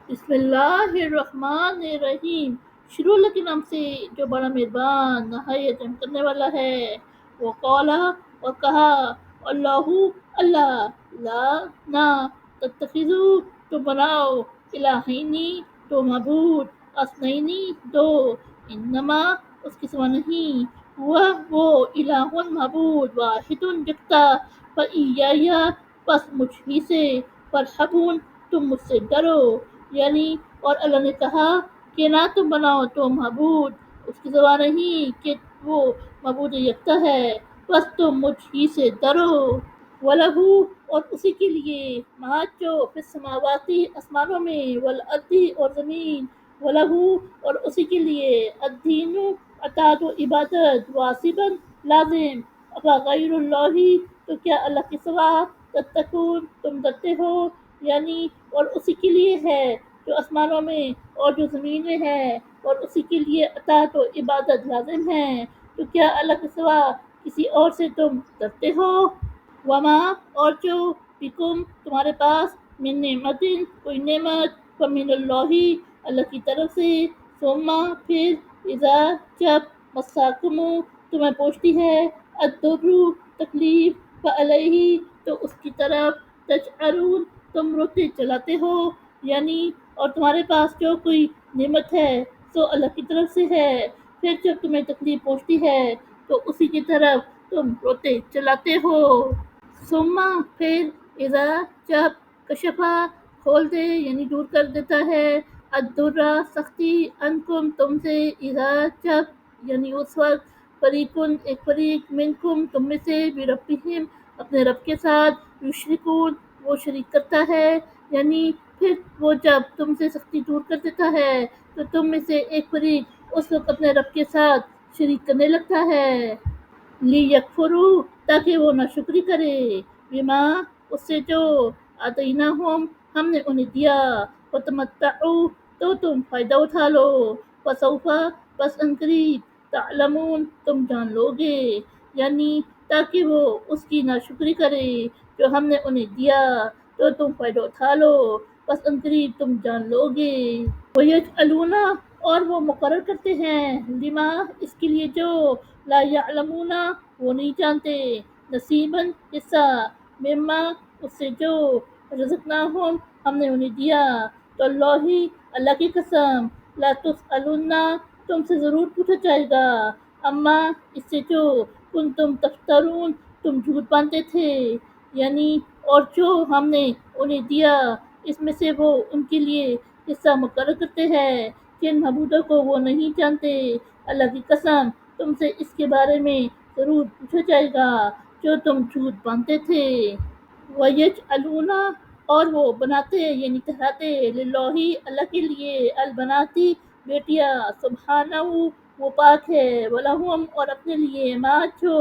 بسم اللہ الرحمن الرحیم، شروع اللہ کے نام سے جو بڑا مہربان نہایت رحم کرنے والا ہے۔ وہ قولا اور کہا، اللہ اللہ، لا نہ، تتخذو تو بناؤ، الہینی تو معبود، اثنینی دو، انما اس کے سوا نہیں، وہ الہ معبود واحد یکتا، فاییا پس مجھ ہی سے، فرحبون تم مجھ سے ڈرو۔ یعنی اور اللہ نے کہا کہ نہ تم بناؤ تو معبود اس کی سوا نہیں کہ وہ معبود یکتا ہے، بس تم مجھ ہی سے ڈرو۔ وَلَهُ اور اسی کے لیے، ما جو فی السماواتی آسمانوں میں، والارض اور زمین، وَلَهُ اور اسی کے لیے، الدین اطاعت و عبادت، واجباً لازم، غیر اللہ تو کیا اللہ کے سوا، تتقون تم ڈرتے ہو، یعنی اور اسی کے لیے ہے جو آسمانوں میں اور جو زمین میں ہے، اور اسی کے لیے اطاعت و عبادت لازم ہے، تو کیا اللہ کے سوا کسی اور سے تم ڈرتے ہو۔ وما اور جو بکم تمہارے پاس، من نعمت کوئی نعمت، فمن اللہ اللہ کی طرف سے، ثم پھر، اذا جب، مساکم تمہیں پہنچتی ہے، الضر تکلیف، فعلیہ تو اس کی طرف، تجعلون تم روتے چلاتے ہو، یعنی اور تمہارے پاس جو کوئی نعمت ہے سو اللہ کی طرف سے ہے، پھر جب تمہیں تکلیف پہنچتی ہے تو اسی کی طرف تم روتے چلاتے ہو۔ ثم پھر، اذا جب، کشفا کھول دے یعنی دور کر دیتا ہے، الضر سختی، عنکم تم سے، اذا جب یعنی اس وقت، فریقن ایک فریق، منکم تم میں سے، بربہم اپنے رب کے ساتھ، یشرکون وہ شریک کرتا ہے، یعنی پھر وہ جب تم سے سختی دور کر دیتا ہے تو تم میں سے ایک فریق اس وقت اپنے رب کے ساتھ شریک کرنے لگتا ہے۔ لیکفروا تاکہ وہ ناشکری کرے، بما اس سے جو، آتیناہم ہم نے انہیں دیا، فتمتعوا تو تم فائدہ اٹھا لو، فسوف بس عنقریب، تعلمون تم جان لو گے، یعنی تاکہ وہ اس کی ناشکری کرے جو ہم نے انہیں دیا تو تم فائدہ اٹھا لو، بس عنقریب تم جان لو گے۔ وَيَجْعَلُونَ اور وہ مقرر کرتے ہیں، لما اس کے لیے جو، لا یعلمون وہ نہیں جانتے، نصیباً حصہ، مما اس سے جو، رزقناہم ہم نے انہیں دیا، تو اللہ کی قسم، لا تسألن تم سے ضرور پوچھا جائے گا، اما اس سے جو، کنتم تفترون تم جھوٹ باندھتے تھے، یعنی اور جو ہم نے انہیں دیا اس میں سے وہ ان کے لیے حصہ مقرر کرتے ہیں جن معبودوں کو وہ نہیں جانتے، اللہ کی قسم تم سے اس کے بارے میں ضرور پوچھا جائے گا جو تم جھوٹ باندھتے تھے۔ وَيَجْعَلُونَ اور وہ بناتے یعنی ٹھہراتے، للہ اللہ کے لیے، البناتی بیٹیاں، سبحانہ وہ پاک ہے، وَلَهُمْ اور اپنے لیے، ما جو،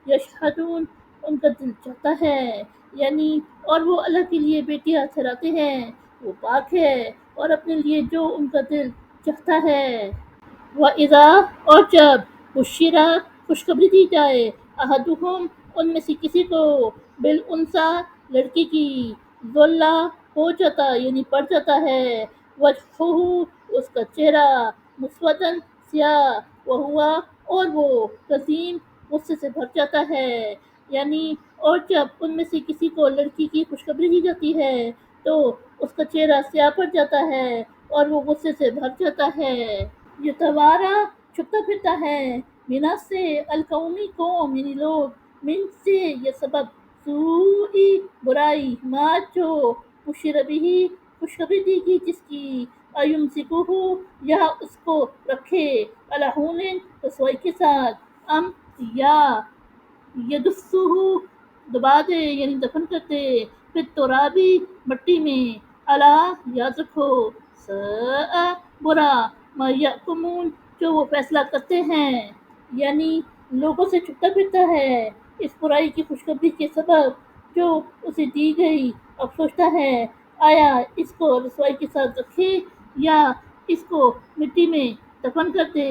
یشہدون ان کا دل چاہتا ہے، یعنی اور وہ اللہ کے لیے بیٹیاں ٹھہراتے ہیں وہ پاک ہے، اور اپنے لیے جو ان کا دل چاہتا ہے۔ وَإِذَا اور جب، بشرا خوشخبری دی جائے، احدہم ان میں سے کسی کو، بالانثیٰ لڑکی کی، ظل ہو جاتا یعنی پڑ جاتا ہے، وجہہ اس کا چہرہ، مسوداً سیاہ، وہوا اور وہ، کظیم غصے سے بھر جاتا ہے، یعنی اور جب ان میں سے کسی کو لڑکی کی خوشخبری دی جاتی ہے تو اس کا چہرہ سیاہ پڑ جاتا ہے اور وہ غصے سے بھر جاتا ہے۔ یتوارا چھپتا پھرتا ہے، منا سے، القومی قوم یعنی لوگ، من سے یہ سبب، سوئی برائی، ما جو، بشر بھی خوشخبری دی گئی جس کی، ایمسکہ یا اس کو رکھے، علی ہون رسوائی کے ساتھ، ام یا، یدسہ دبا دے یعنی دفن کر دے، پھر ترابی مٹی میں، الا یاد رکھو، ساء برا، ما یحکمون جو وہ فیصلہ کرتے ہیں، یعنی لوگوں سے چھپتا پھرتا ہے اس برائی کی خوشخبری کے سبب جو اسے دی گئی، اب سوچتا ہے آیا اس کو رسوائی کے ساتھ رکھے یا اس کو مٹی میں دفن کر دے،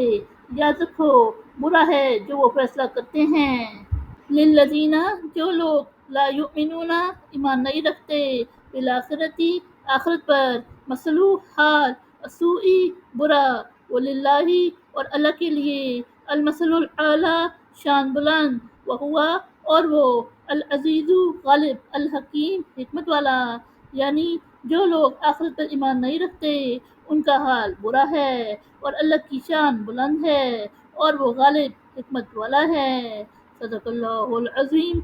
یاد رکھو برا ہے جو وہ فیصلہ کرتے ہیں۔ للذین جو لوگ، لا یؤمنون ایمان نہیں رکھتے، بالآخرۃ آخرت پر، مسلو حال السوئی برا، وللہ اور اللہ کے لیے، المثل الاعلیٰ شان بلند، وہوا اور وہ، العزیز غالب، الحکیم حکمت والا، یعنی جو لوگ آخرت پر ایمان نہیں رکھتے ان کا حال برا ہے، اور اللہ کی شان بلند ہے اور وہ غالب حکمت والا ہے۔ صدق اللہ العظیم۔